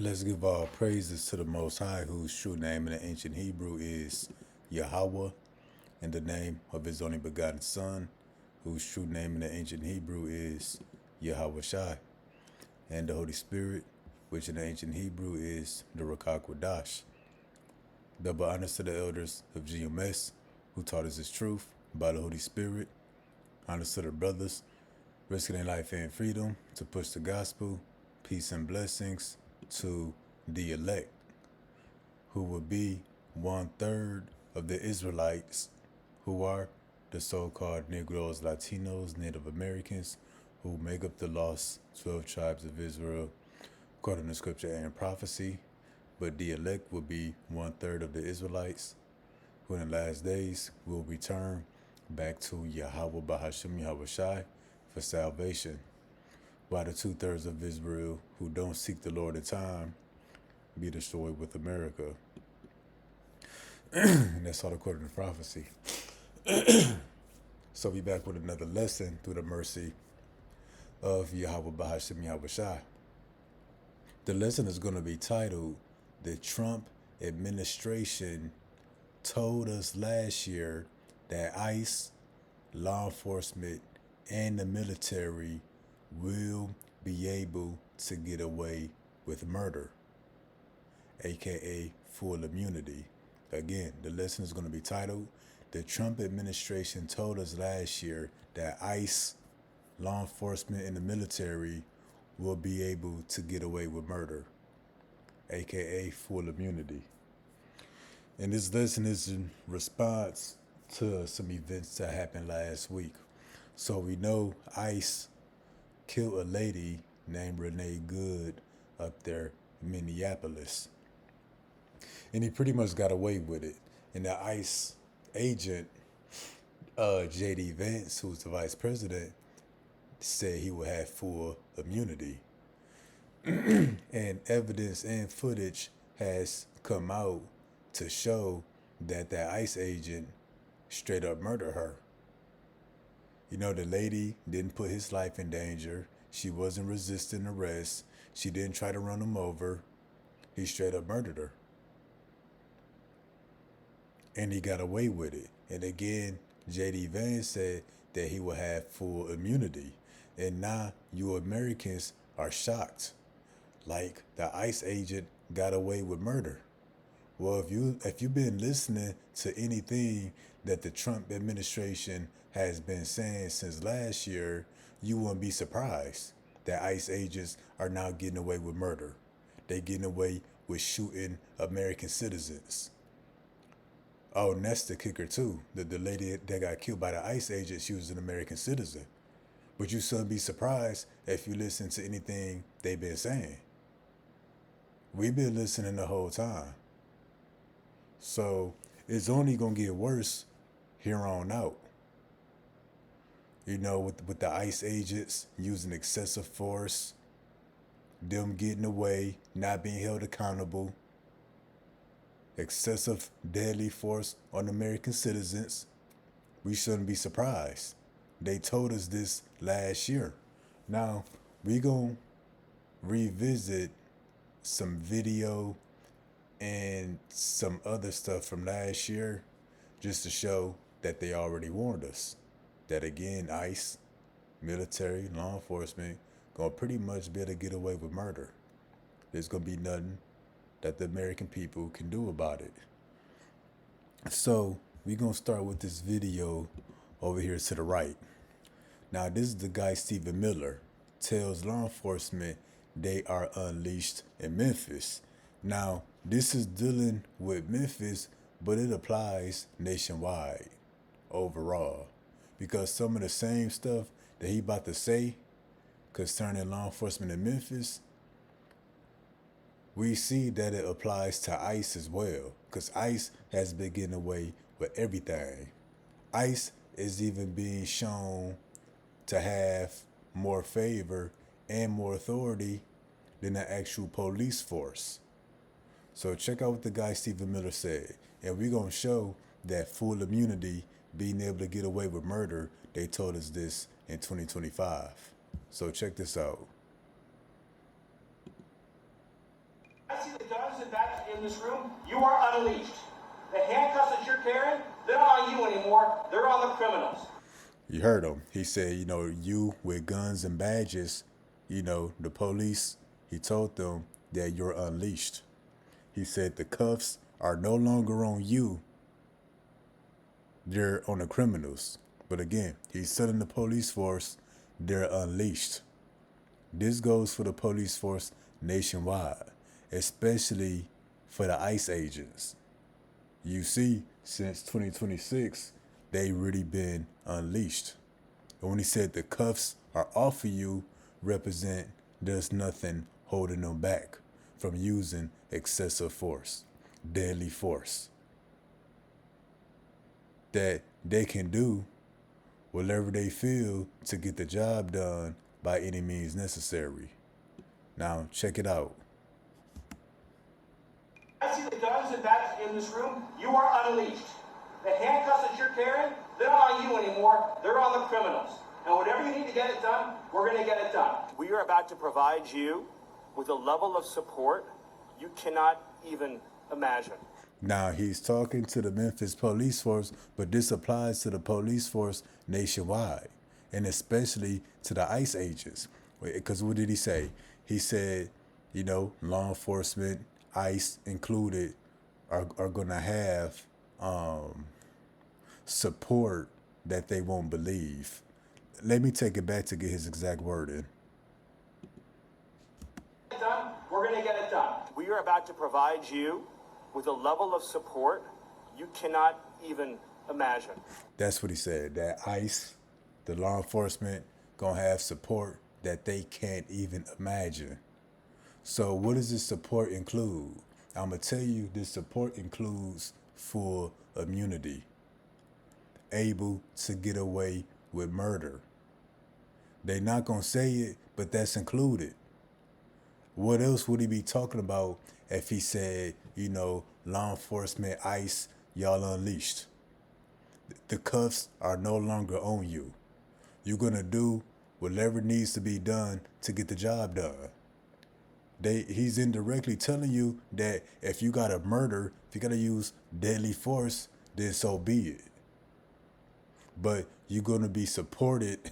Let's give all praises to the Most High, whose true name in the ancient Hebrew is Yahweh, and the name of his only begotten Son, whose true name in the ancient Hebrew is Yahweh Shai, and the Holy Spirit, which in the ancient Hebrew is the Ruach Kodash. Double honors to the elders of GMS, who taught us his truth by the Holy Spirit. Honors to the brothers, risking their life and freedom to push the gospel. Peace and blessings to the elect, who will be 1/3 of the Israelites, who are the so-called Negroes, Latinos, Native Americans, who make up the lost 12 tribes of Israel, according to scripture and prophecy. But the elect will be 1/3 of the Israelites, who in the last days will return back to Yahweh Bahashim Yahweh Shai for salvation, while the 2/3 of Israel who don't seek the Lord in time be destroyed with America. And that's all according to prophecy. So we back with another lesson through the mercy of Yahweh Bahashim Yahweh Shai. The lesson is going to be titled, "The Trump Administration Told Us Last Year That ICE, Law Enforcement, and the military will be able to get away with murder, aka full immunity." Again, the lesson is going to be titled, "The Trump Administration Told Us Last Year That ICE, Law Enforcement, and the military will be able to get away with murder, aka full immunity." And this lesson is in response to some events that happened last week. So we know ICE killed a lady named Renee Good up there in Minneapolis. And he pretty much got away with it. And the ICE agent, J.D. Vance, who's the vice president, said he would have full immunity. And evidence and footage has come out to show that that ICE agent straight up murdered her. You know, the lady didn't put his life in danger. She wasn't resisting arrest. She didn't try to run him over. He straight up murdered her. And he got away with it. And again, J.D. Vance said that he will have full immunity. And now you Americans are shocked. Like the ICE agent got away with murder. Well, if you've been listening to anything that the Trump administration has been saying since last year, you wouldn't be surprised that ICE agents are now getting away with murder. They getting away with shooting American citizens. Oh, and that's the kicker too. The lady that got killed by the ICE agent, she was an American citizen. But you shouldn't be surprised if you listen to anything they've been saying. We've been listening the whole time. So it's only gonna get worse here on out. You know, with the ICE agents using excessive force, them getting away, not being held accountable, excessive deadly force on American citizens, we shouldn't be surprised. They told us this last year. Now, we gonna revisit some video and some other stuff from last year just to show that they already warned us. That again, ICE, military, law enforcement, gonna pretty much be able to get away with murder. There's gonna be nothing that the American people can do about it. So we're gonna start with this video over here to the right. Now this is the guy Stephen Miller tells law enforcement they are unleashed in Memphis. Now this is dealing with Memphis, but it applies nationwide overall, because some of the same stuff that he about to say concerning law enforcement in Memphis, we see that it applies to ICE as well, because ICE has been getting away with everything. ICE is even being shown to have more favor and more authority than the actual police force. So check out what the guy Stephen Miller said, and we're gonna show that full immunity, being able to get away with murder, they told us this in 2025. So check this out. in this room, you are unleashed. The handcuffs that you're carrying, they're not on you anymore. They're on the criminals. You heard him. He said, you with guns and badges, the police, he told them that you're unleashed. He said the cuffs are no longer on you, they're on the criminals. But again, he's telling the police force they're unleashed. This goes for the police force nationwide, especially for the ICE agents. You see, since 2026, they really been unleashed. And when he said the cuffs are off of you, represent there's nothing holding them back from using excessive force, deadly force. That they can do whatever they feel to get the job done by any means necessary. Now, check it out. I see the guns and badges in this room, you are unleashed. The handcuffs that you're carrying, they're not on you anymore. They're on the criminals. And whatever you need to get it done, we're going to get it done. We are about to provide you with a level of support you cannot even imagine. Now, he's talking to the Memphis police force, but this applies to the police force nationwide, and especially to the ICE agents. Because what did he say? He said, law enforcement, ICE included, are going to have support that they won't believe. Let me take it back to get his exact wording. We're going to get it done. We are about to provide you with a level of support you cannot even imagine. That's what he said, that ICE, the law enforcement, gonna have support that they can't even imagine. So what does this support include? I'm gonna tell you, this support includes full immunity, able to get away with murder. They're not gonna say it, but that's included. What else would he be talking about if he said, law enforcement, ICE, y'all unleashed? The cuffs are no longer on you. You're going to do whatever needs to be done to get the job done. He's indirectly telling you that if you got to murder, if you got to use deadly force, then so be it. But you're going to be supported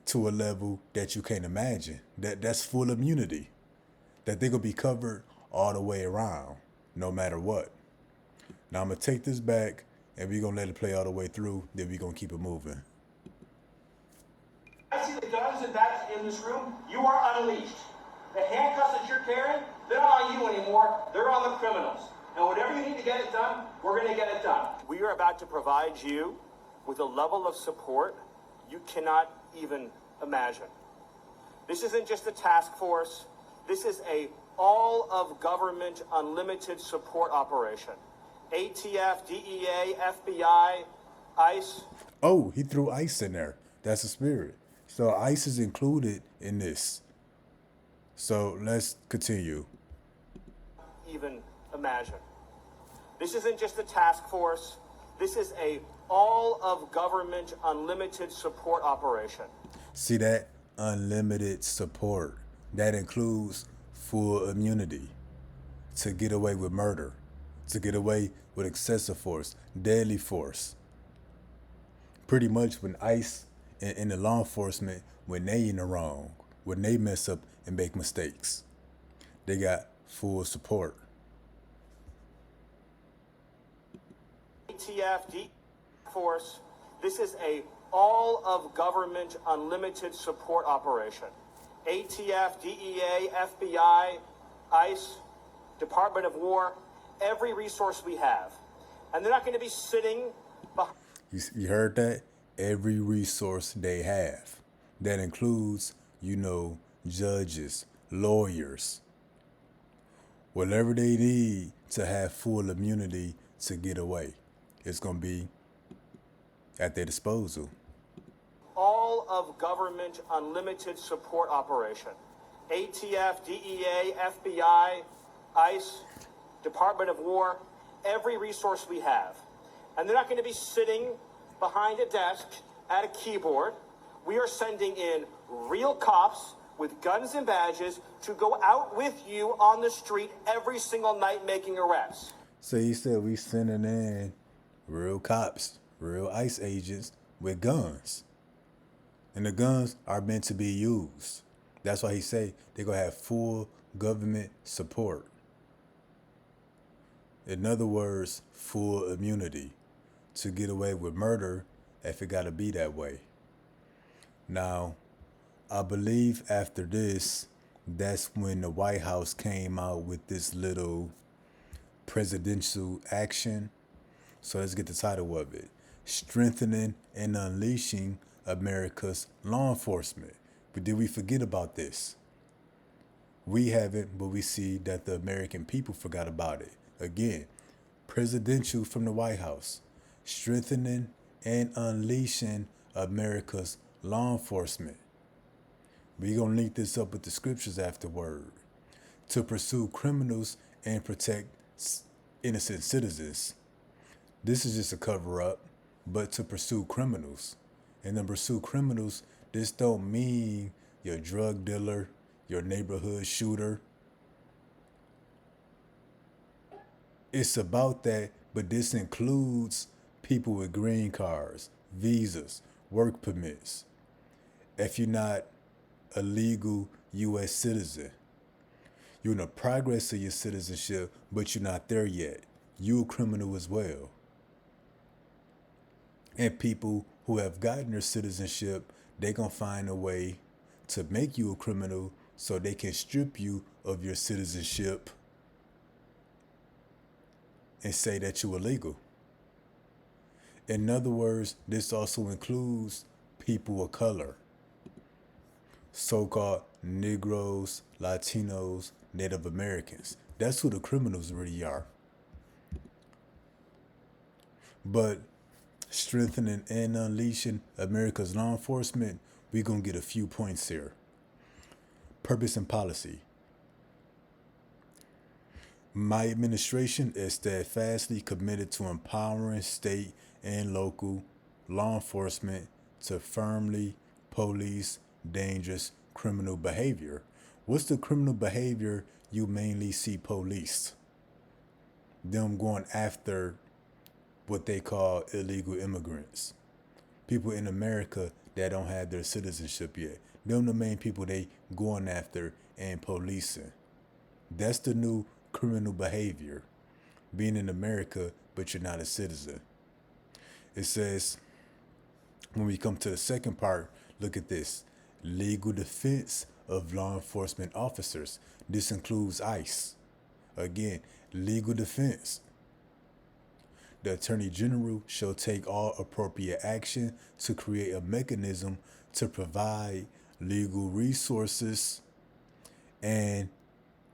to a level that you can't imagine. That's full immunity. That they're going to be covered all the way around, no matter what. Now I'm going to take this back and we're going to let it play all the way through, then we're going to keep it moving. I see the guns and badges in this room, you are unleashed. The handcuffs that you're carrying, they're not on you anymore. They're on the criminals. And whatever you need to get it done, we're going to get it done. We are about to provide you with a level of support you cannot even imagine. This isn't just a task force. This is a all of government unlimited support operation. ATF, DEA, FBI, ICE. Oh, he threw ICE in there. That's the spirit. So ICE is included in this. So let's continue. Even imagine. This isn't just a task force. This is a all of government unlimited support operation. See that? Unlimited support. That includes full immunity to get away with murder, to get away with excessive force, deadly force. Pretty much when ICE and the law enforcement, when they in the wrong, when they mess up and make mistakes, they got full support. ATF, force. This is a all of government unlimited support operation. ATF, DEA, FBI, ICE, Department of War, every resource we have. And they're not going to be sitting behind. You heard that? Every resource they have. That includes, judges, lawyers, whatever they need to have full immunity to get away. It's going to be at their disposal. All of government unlimited support operation. ATF, DEA, FBI, ICE, Department of War, every resource we have. And they're not going to be sitting behind a desk at a keyboard. We are sending in real cops with guns and badges to go out with you on the street every single night making arrests. So he said we sending in real cops, real ICE agents with guns. And the guns are meant to be used. That's why he say they're going to have full government support. In other words, full immunity to get away with murder if it got to be that way. Now, I believe after this, that's when the White House came out with this little presidential action. So let's get the title of it. Strengthening and Unleashing America's Law Enforcement. But did we forget about this? We haven't, but we see that the American people forgot about it. Again, presidential from the White House. Strengthening and Unleashing America's Law Enforcement. We're going to link this up with the scriptures afterward. To pursue criminals and protect innocent citizens. This is just a cover-up, but to pursue criminals. And to pursue criminals, this don't mean your drug dealer, your neighborhood shooter. It's about that, but this includes people with green cards, visas, work permits. If you're not a legal U.S. citizen, you're in the progress of your citizenship, but you're not there yet. You're a criminal as well. And people who have gotten their citizenship, they're going to find a way to make you a criminal so they can strip you of your citizenship and say that you're illegal. In other words, this also includes people of color, so-called Negroes, Latinos, Native Americans. That's who the criminals really are. But strengthening and unleashing America's law enforcement, we're going to get a few points here. Purpose and policy. My administration is steadfastly committed to empowering state and local law enforcement to firmly police dangerous criminal behavior. What's the criminal behavior you mainly see policed? Them going after what they call illegal immigrants. People in America that don't have their citizenship yet. Them the main people they going after and policing. That's the new criminal behavior. Being in America, but you're not a citizen. It says, when we come to the second part, look at this. Legal defense of law enforcement officers. This includes ICE. Again, legal defense. The Attorney General shall take all appropriate action to create a mechanism to provide legal resources and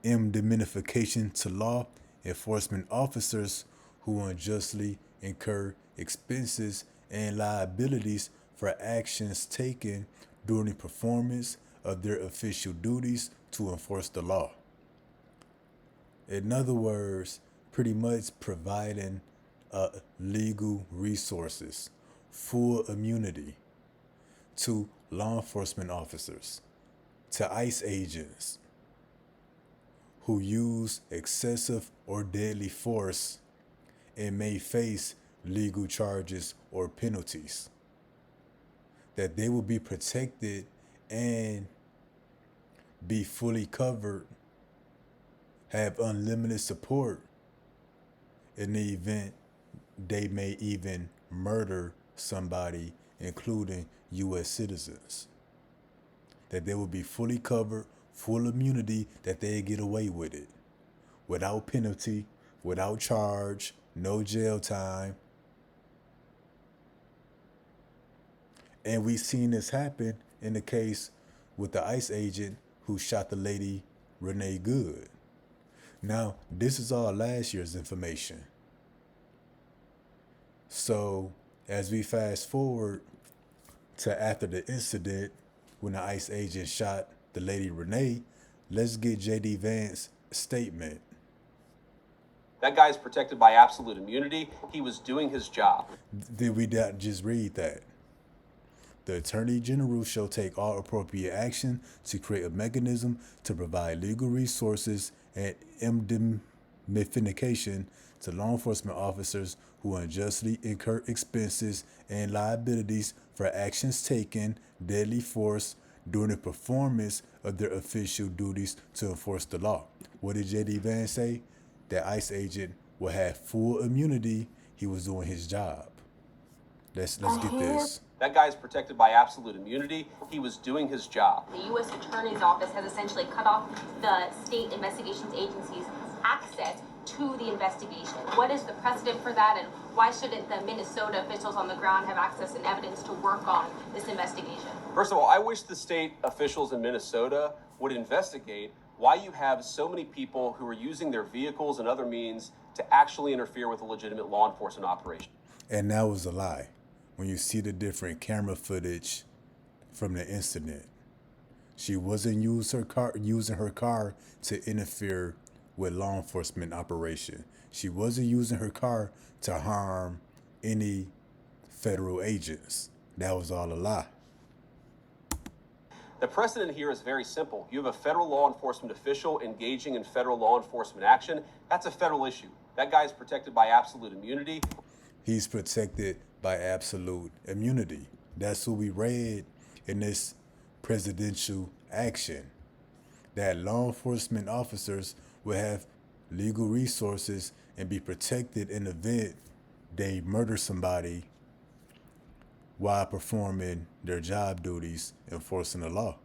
indemnification to law enforcement officers who unjustly incur expenses and liabilities for actions taken during the performance of their official duties to enforce the law. In other words, pretty much providing legal resources, full immunity to law enforcement officers, to ICE agents who use excessive or deadly force and may face legal charges or penalties. That they will be protected and be fully covered, have unlimited support in the event they may even murder somebody, including U.S. citizens. That they will be fully covered, full immunity, that they get away with it. Without penalty, without charge, no jail time. And we've seen this happen in the case with the ICE agent who shot the lady Renee Good. Now, this is all last year's information. So, as we fast forward to after the incident, when the ICE agent shot the lady Renee, let's get J.D. Vance's statement. That guy's protected by absolute immunity. He was doing his job. Did we not just read that? The Attorney General shall take all appropriate action to create a mechanism to provide legal resources and indemnification to law enforcement officers who unjustly incur expenses and liabilities for actions taken, deadly force, during the performance of their official duties to enforce the law. What did J.D. Vance say? That ICE agent will have full immunity. He was doing his job. Let's get this. That guy is protected by absolute immunity. He was doing his job. The U.S. Attorney's Office has essentially cut off the state investigations agency's access to the investigation. What is the precedent for that, and why shouldn't the Minnesota officials on the ground have access and evidence to work on this investigation? First of all, I wish the state officials in Minnesota would investigate why you have so many people who are using their vehicles and other means to actually interfere with a legitimate law enforcement operation. And that was a lie. When you see the different camera footage from the incident, she wasn't using her car to interfere with law enforcement operation. She wasn't using her car to harm any federal agents. That was all a lie. The precedent here is very simple. You have a federal law enforcement official engaging in federal law enforcement action. That's a federal issue. That guy is protected by absolute immunity. He's protected by absolute immunity. That's what we read in this presidential action, that law enforcement officers will have legal resources and be protected in the event they murder somebody while performing their job duties enforcing the law.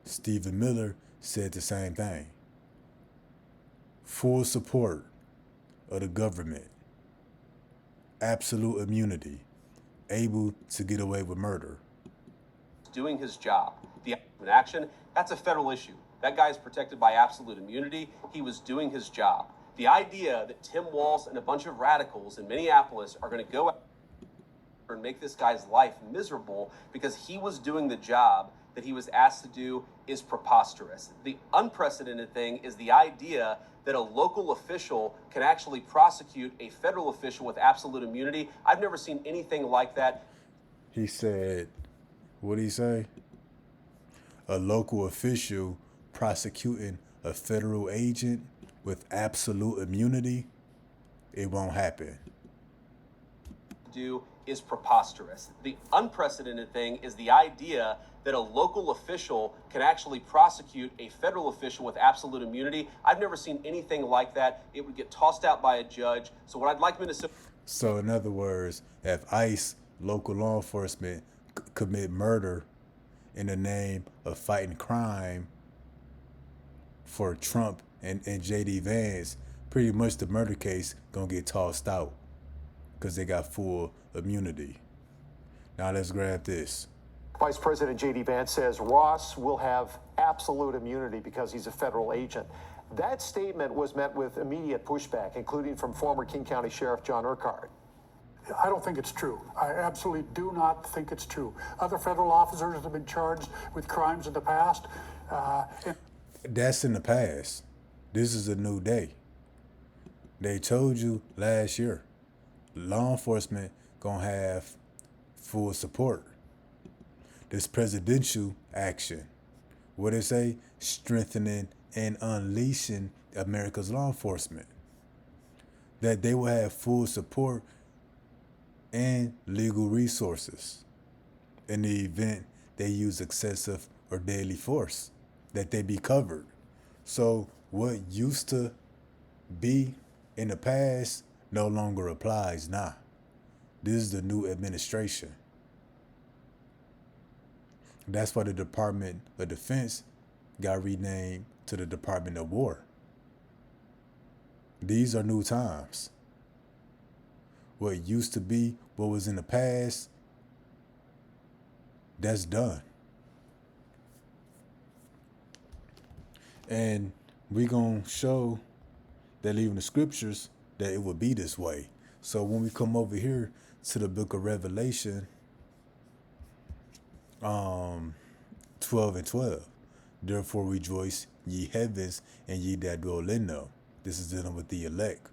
Stephen Miller said the same thing. Full support of the government, absolute immunity, able to get away with murder. Doing his job. The action, that's a federal issue. That guy is protected by absolute immunity. He was doing his job. The idea that Tim Walz and a bunch of radicals in Minneapolis are going to go out and make this guy's life miserable because he was doing the job that he was asked to do is preposterous. The unprecedented thing is the idea that a local official can actually prosecute a federal official with absolute immunity. I've never seen anything like that. He said, what did he say? A local official prosecuting a federal agent with absolute immunity? It won't happen. Do is preposterous. The unprecedented thing is the idea that a local official can actually prosecute a federal official with absolute immunity. I've never seen anything like that. It would get tossed out by a judge. So what I'd like Minnesota... So in other words, if ICE, local law enforcement, commit murder in the name of fighting crime for Trump and J.D. Vance, pretty much the murder case gonna get tossed out because they got full immunity. Now let's grab this. Vice President J.D. Vance says Ross will have absolute immunity because he's a federal agent. That statement was met with immediate pushback, including from former King County Sheriff John Urquhart. I don't think it's true. I absolutely do not think it's true. Other federal officers have been charged with crimes in the past. That's in the past. This is a new day. They told you last year, law enforcement gonna have full support. This presidential action, what it say? Strengthening and unleashing America's law enforcement. That they will have full support and legal resources in the event they use excessive or deadly force, that they be covered. So what used to be in the past no longer applies now. This is the new administration. That's why the Department of Defense got renamed to the Department of War. These are new times. What used to be, what was in the past, that's done. And we're going to show that even the scriptures that it will be this way. So when we come over here to the book of Revelation, 12 and 12, therefore rejoice ye heavens and ye that dwell in them. This is dealing with the elect.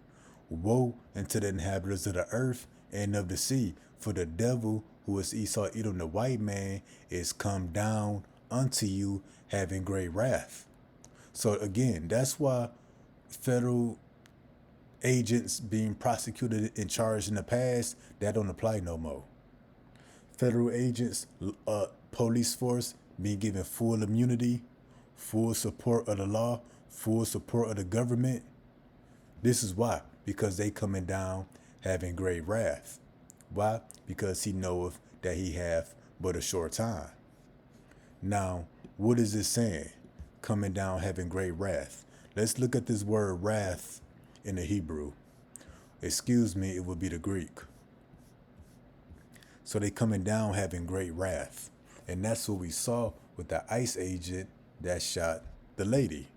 Woe unto the inhabitants of the earth and of the sea, for the devil who is Esau Edom the white man, is come down unto you, having great wrath. So again, that's why federal agents being prosecuted and charged in the past, that don't apply no more. Federal agents, police force being given full immunity, full support of the law, full support of the government. This is why, because they coming down having great wrath. Why? Because he knoweth that he hath but a short time. Now, what is it saying? Coming down having great wrath. Let's look at this word wrath in the Hebrew. Excuse me, it would be the Greek. So they coming down having great wrath. And that's what we saw with the ICE agent that shot the lady.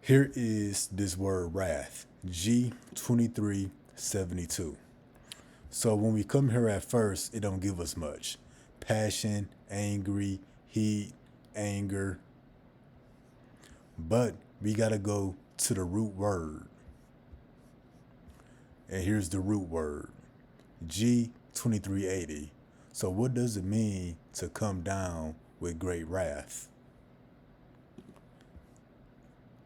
Here is this word wrath, G2372. So when we come here at first, it don't give us much. Passion, angry, heat, anger. But we got to go to the root word. And here's the root word, G2380. So what does it mean to come down with great wrath?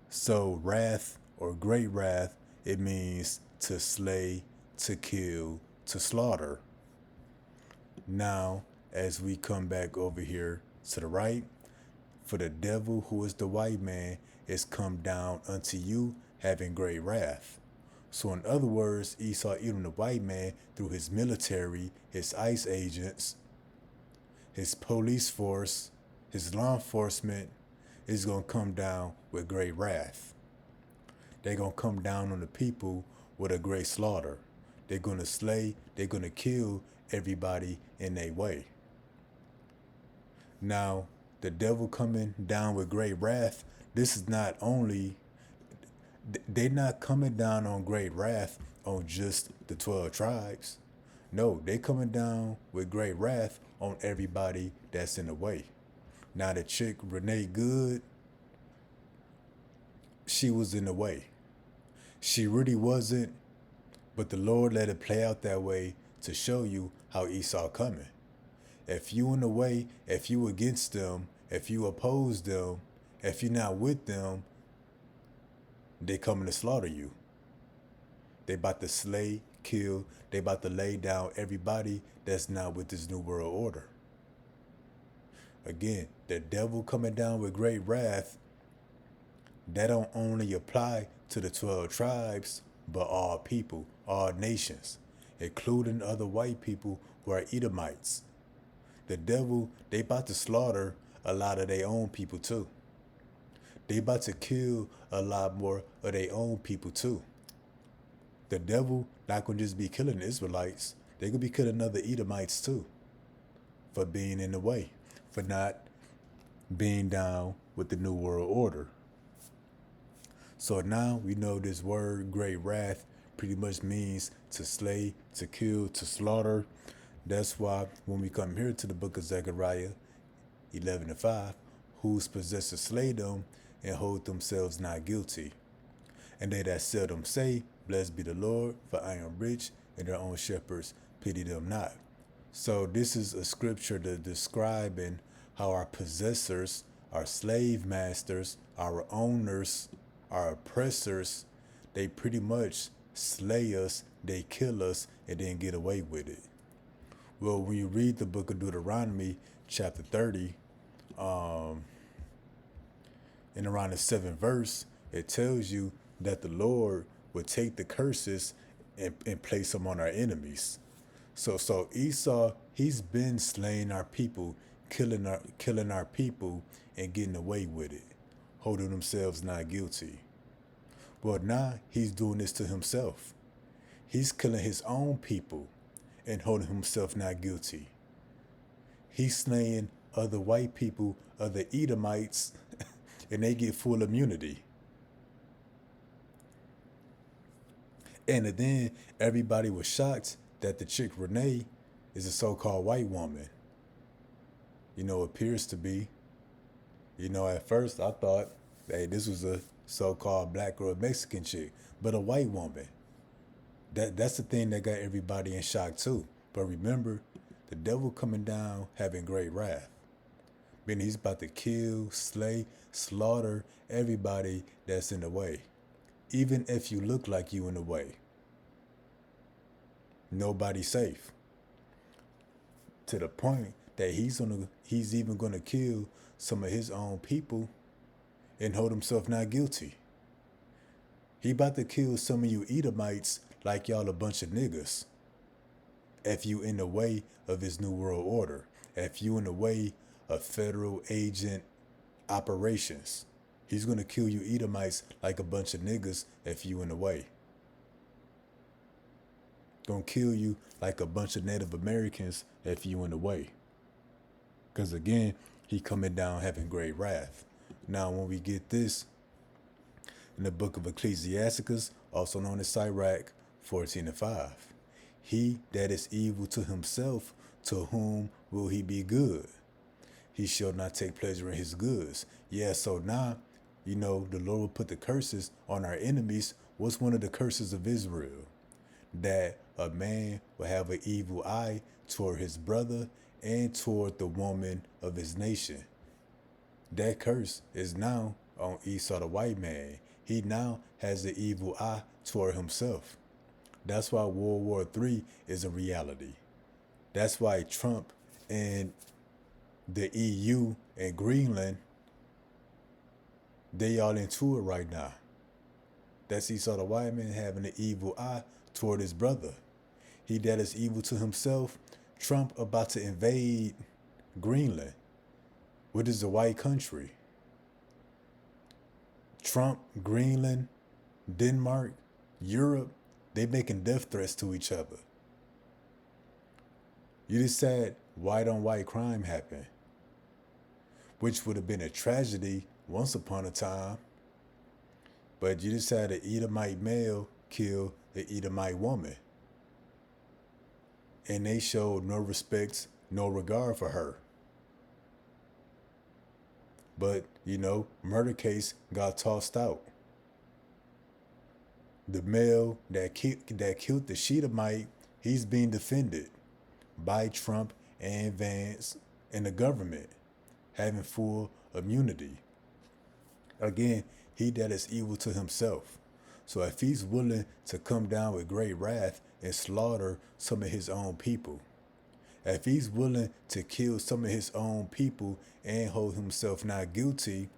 So wrath or great wrath, it means to slay, to kill, to slaughter. Now, as we come back over here to the right, for the devil who is the white man is come down unto you, having great wrath. So in other words, Esau Edom the white man, through his military, his ICE agents, his police force, his law enforcement, is going to come down with great wrath. They're going to come down on the people with a great slaughter. They're going to slay, they're going to kill everybody in their way. Now, the devil coming down with great wrath, this is not only, they're not coming down on great wrath on just the 12 tribes. No, they coming down with great wrath on everybody that's in the way. Now the chick, Renee Good, she was in the way. She really wasn't, but the Lord let it play out that way to show you how Esau coming. If you in the way, if you against them, if you oppose them, if you're not with them, they coming to slaughter you. They about to slay, kill, they about to lay down everybody that's not with this new world order. Again, the devil coming down with great wrath, that don't only apply to the 12 tribes, but all people, all nations, including other white people who are Edomites. The devil, they about to slaughter a lot of their own people too. They about to kill a lot more of their own people too. The devil not gonna just be killing the Israelites, they gonna be killing other Edomites too, for being in the way, for not being down with the new world order. So now we know this word, great wrath, pretty much means to slay, to kill, to slaughter. That's why when we come here to the book of Zechariah 11:5, whose possessors slay them and hold themselves not guilty. And they that seldom say, blessed be the Lord, for I am rich, and their own shepherds pity them not. So this is a scripture that describing how our possessors, our slave masters, our owners, our oppressors, they pretty much slay us, they kill us, and then get away with it. Well, when you read the book of Deuteronomy, chapter 30, in around the 7th verse, it tells you that the Lord would take the curses and place them on our enemies. So Esau, he's been slaying our people, killing our people, and getting away with it, holding themselves not guilty. Well, now he's doing this to himself. He's killing his own people and holding himself not guilty. He's slaying other white people, other Edomites, and they get full immunity. And then everybody was shocked that the chick Renee is a so-called white woman. Appears to be. At first I thought, hey, this was a so-called black or a Mexican chick, but a white woman. That's the thing that got everybody in shock too. But remember, the devil coming down having great wrath. Meaning he's about to kill, slay, slaughter everybody that's in the way. Even if you look like you in the way. Nobody's safe. To the point that he's even gonna kill some of his own people and hold himself not guilty. He about to kill some of you Edomites like y'all a bunch of niggas. If you in the way of his new world order. If you in the way of federal agent operations. He's gonna kill you Edomites like a bunch of niggas if you in the way. Gonna kill you like a bunch of Native Americans if you in the way. Because again, he coming down having great wrath. Now when we get this in the book of Ecclesiasticus, also known as Sirach 14:5, he that is evil to himself, to whom will he be good? He shall not take pleasure in his goods. Yeah, so now, the Lord will put the curses on our enemies. What's one of the curses of Israel? That a man will have an evil eye toward his brother and toward the woman of his nation. That curse is now on Esau the white man. He now has the evil eye toward himself. That's why World War III is a reality. That's why Trump and the EU and Greenland, they all into it right now. That's Esau the white man having an evil eye toward his brother. He that is evil to himself. Trump about to invade Greenland, which is a white country. Trump, Greenland, Denmark, Europe, they making death threats to each other. You just said white on white crime happened, which would have been a tragedy once upon a time. But you just had an Edomite male kill an Edomite woman. And they showed no respect, no regard for her. But, murder case got tossed out. The male that killed the Shedamite, he's being defended by Trump and Vance and the government, having full immunity. Again, he that is evil to himself. So if he's willing to come down with great wrath and slaughter some of his own people, if he's willing to kill some of his own people and hold himself not guilty,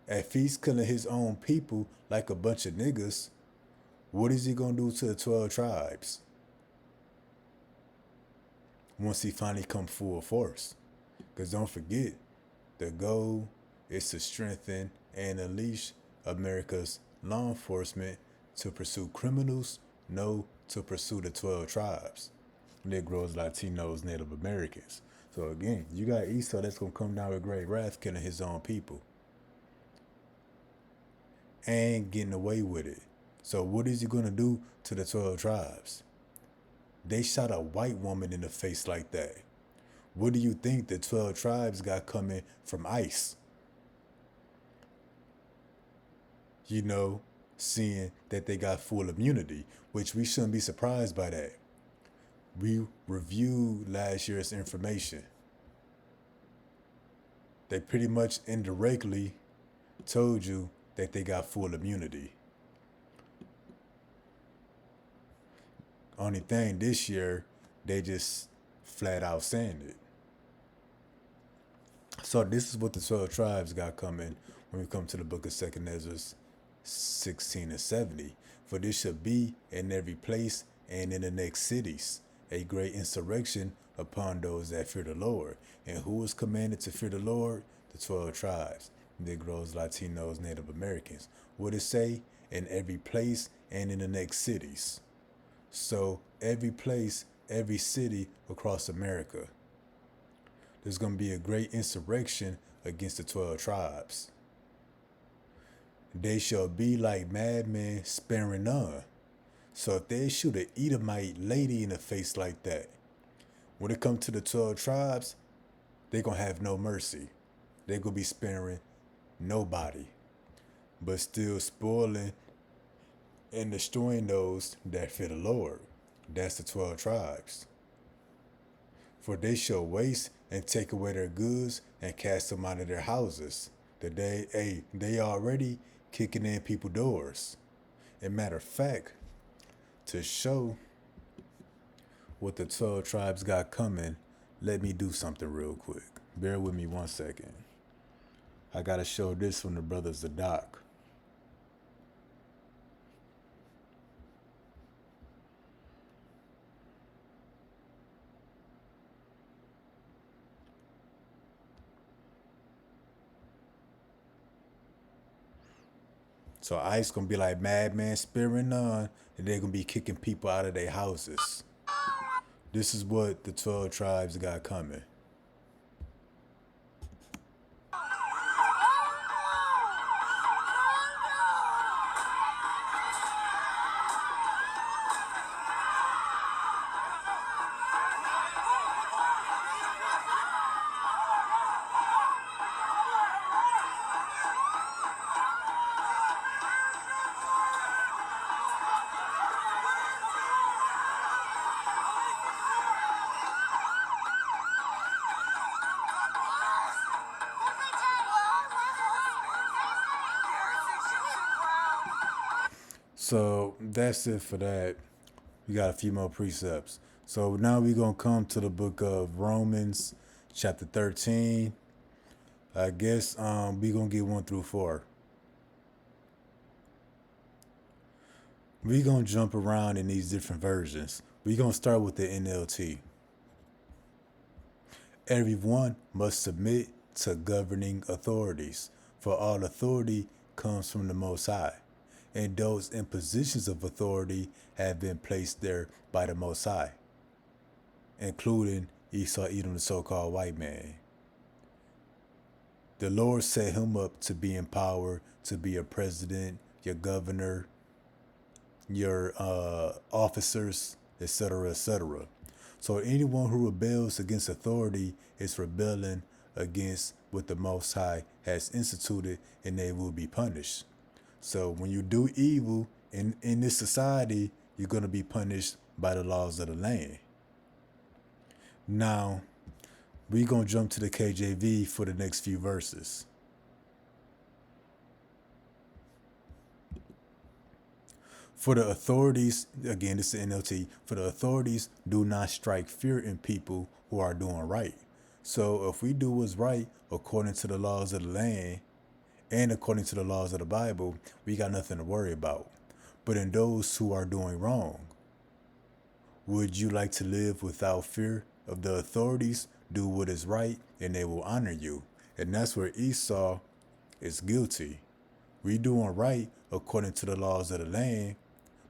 if he's killing his own people like a bunch of niggas, what is he going to do to the 12 tribes? Once he finally come full force. Because don't forget, the goal is to strengthen and unleash America's law enforcement to pursue criminals, no, to pursue the 12 tribes. Negroes, Latinos, Native Americans. So again, you got Esau that's going to come down with great wrath, killing his own people. And getting away with it. So what is he going to do to the 12 tribes? They shot a white woman in the face like that. What do you think the 12 tribes got coming from ICE? Seeing that they got full immunity, which we shouldn't be surprised by that. We reviewed last year's information. They pretty much indirectly told you that they got full immunity. Only thing this year, they just flat out saying it. So this is what the 12 tribes got coming when we come to the book of 2 Ezra 16 and 70. For this shall be in every place and in the next cities a great insurrection upon those that fear the Lord. And who is commanded to fear the Lord? The 12 tribes. Negroes, Latinos, Native Americans. What it say? In every place and in the next cities. So every place, every city across America. There's going to be a great insurrection against the 12 tribes. They shall be like madmen sparing none. So if they shoot an Edomite lady in the face like that, when it comes to the 12 tribes, they're going to have no mercy. They're going to be sparing nobody, but still spoiling and destroying those that fear the Lord. That's the 12 tribes. For they shall waste and take away their goods and cast them out of their houses. They already kicking in people's doors. And matter of fact, to show what the 12 tribes got coming, let me do something real quick. Bear with me 1 second. I gotta show this from the brother Zadok. So ICE gonna be like madman spearing on, and they're gonna be kicking people out of their houses. This is what the 12 tribes got coming. So that's it for that. We got a few more precepts. So now we're going to come to the book of Romans, chapter 13. I guess we're going to get 1 through 4. We're going to jump around in these different versions. We're going to start with the NLT. Everyone must submit to governing authorities, for all authority comes from the Most High, and those in positions of authority have been placed there by the Most High, including Esau, Edom, the so-called white man. The Lord set him up to be in power, to be a president, your governor, your officers, etc., etc. So anyone who rebels against authority is rebelling against what the Most High has instituted, and they will be punished. So when you do evil in this society, you're going to be punished by the laws of the land. Now, we're going to jump to the KJV for the next few verses. For the authorities, again, this is the NLT, for the authorities do not strike fear in people who are doing right. So if we do what's right according to the laws of the land and according to the laws of the Bible, we got nothing to worry about. But in those who are doing wrong, would you like to live without fear of the authorities? Do what is right and they will honor you. And that's where Esau is guilty. We doing right according to the laws of the land,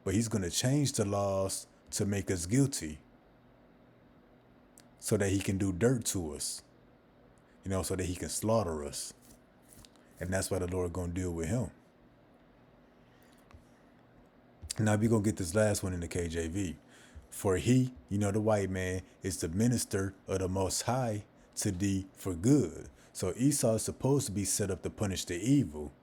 but he's going to change the laws to make us guilty so that he can do dirt to us, so that he can slaughter us. And that's why the Lord going to deal with him. Now we're going to get this last one in the KJV. For he, the white man, is the minister of the Most High to thee for good. So Esau is supposed to be set up to punish the evil.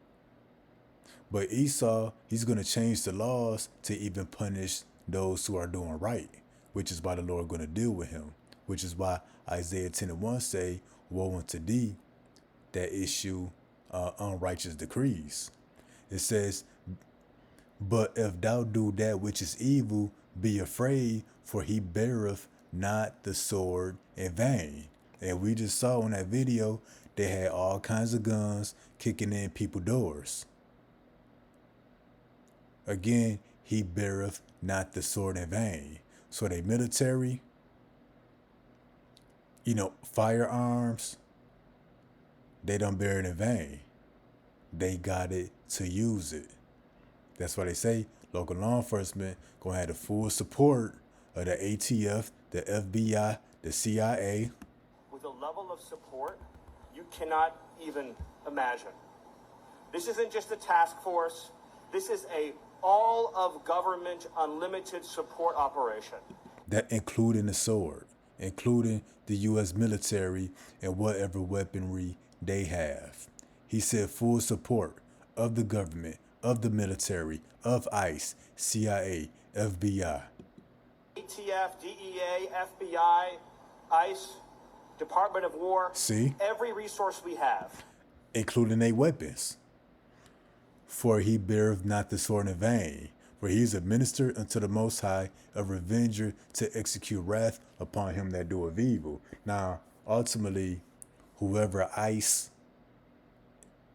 But Esau, he's going to change the laws to even punish those who are doing right, which is why the Lord going to deal with him, which is why Isaiah 10:1 say, woe unto thee that issue unrighteous decrees. It says, but if thou do that which is evil, be afraid, for he beareth not the sword in vain. And we just saw in that video, they had all kinds of guns kicking in people's doors. Again, he beareth not the sword in vain. So they military, firearms, they don't bear it in vain. They got it to use it. That's why they say local law enforcement gonna have the full support of the ATF, the FBI, the CIA. With a level of support you cannot even imagine. This isn't just a task force. This is a all of government unlimited support operation. That including the sword, including the U.S. military and whatever weaponry they have. He said full support of the government, of the military, of ICE, CIA, FBI. ATF, DEA, FBI, ICE, Department of War. See? Every resource we have. Including their weapons. For he beareth not the sword in vain, for he is a minister unto the Most High, a revenger to execute wrath upon him that doeth evil. Now, ultimately, whoever ICE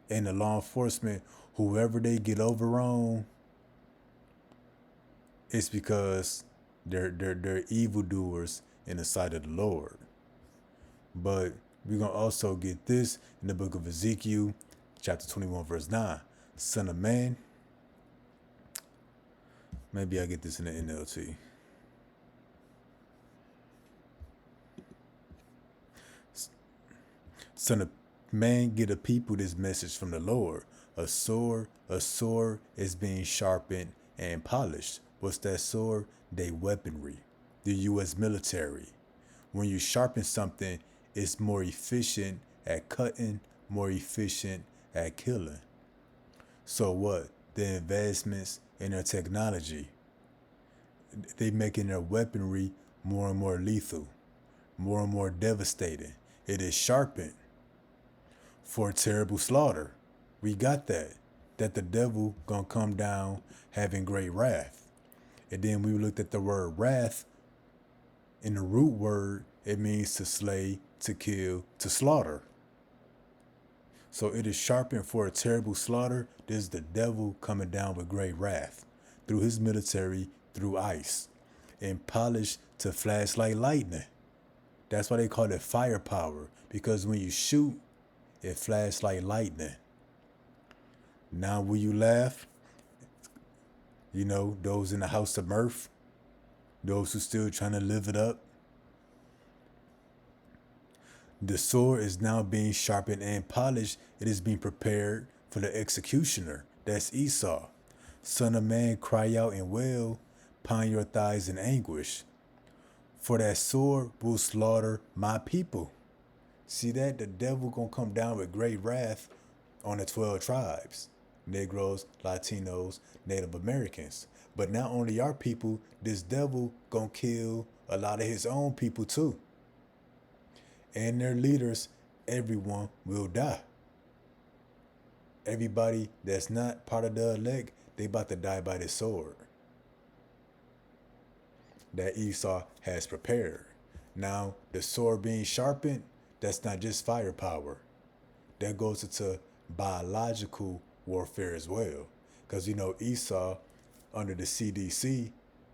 and the law enforcement, whoever they get over on, it's because they're evildoers in the sight of the Lord. But we're going to also get this in the book of Ezekiel, chapter 21, verse 9. Son of man. Maybe I get this in the NLT. Son of man, get a people this message from the Lord. A sword is being sharpened and polished. What's that sword? They weaponry. The U.S. military. When you sharpen something, it's more efficient at cutting, more efficient at killing. So what? The advancements in their technology, they making their weaponry more and more lethal, more and more devastating. It is sharpened for terrible slaughter. We got that the devil gonna come down having great wrath. And then we looked at the word wrath. In the root word, it means to slay, to kill, to slaughter. So it is sharpened for a terrible slaughter. This is the devil coming down with great wrath through his military, through ICE, and polished to flash like lightning. That's why they call it firepower, because when you shoot, it flashes like lightning. Now, will you laugh? You know, those in the house of mirth, those who still trying to live it up. The sword is now being sharpened and polished. It is being prepared for the executioner. That's Esau. Son of man, cry out and wail, pound your thighs in anguish. For that sword will slaughter my people. See that? The devil gonna come down with great wrath on the 12 tribes. Negroes, Latinos, Native Americans. But not only our people, this devil gonna kill a lot of his own people too. And their leaders, everyone will die. Everybody that's not part of the elect, they about to die by the sword that Esau has prepared. Now, the sword being sharpened, that's not just firepower. That goes into biological warfare as well. Because, you know, Esau, under the CDC,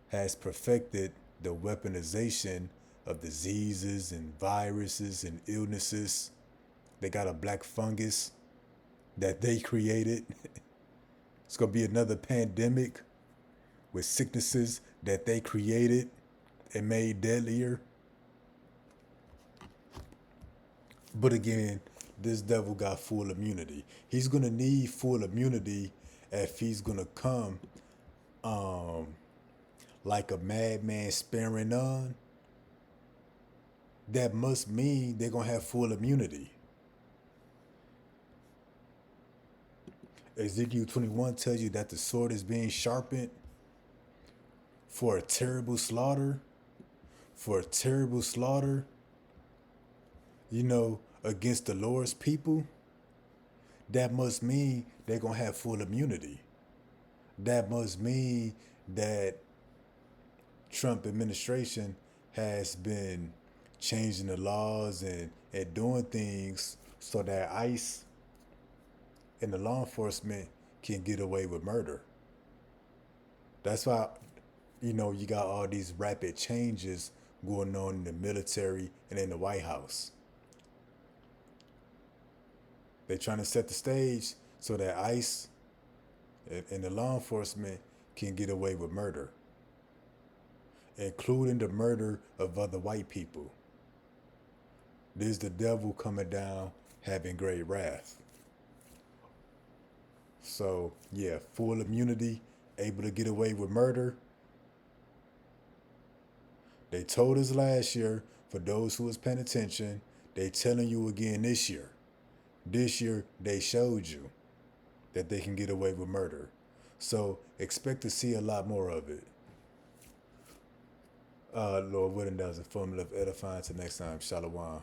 has perfected the weaponization of diseases and viruses and illnesses. They got a black fungus that they created. It's going to be another pandemic with sicknesses that they created and made deadlier. But again, this devil got full immunity. He's going to need full immunity if he's going to come like a madman sparing none. That must mean they're going to have full immunity. Ezekiel 21 tells you that the sword is being sharpened for a terrible slaughter. For a terrible slaughter, you know, against the Lord's people. That must mean they're going to have full immunity. That must mean that Trump administration has been changing the laws and doing things so that ICE and the law enforcement can get away with murder. That's why, you know, you got all these rapid changes going on in the military and in the White House. They're trying to set the stage so that ICE and the law enforcement can get away with murder, including the murder of other white people. This is the devil coming down having great wrath. So, yeah, full immunity, able to get away with murder. They told us last year, for those who was paying attention, they telling you again this year. This year, they showed you that they can get away with murder. So expect to see a lot more of it. Lord willing, that was a formula of edifying. Till next time, Shalom.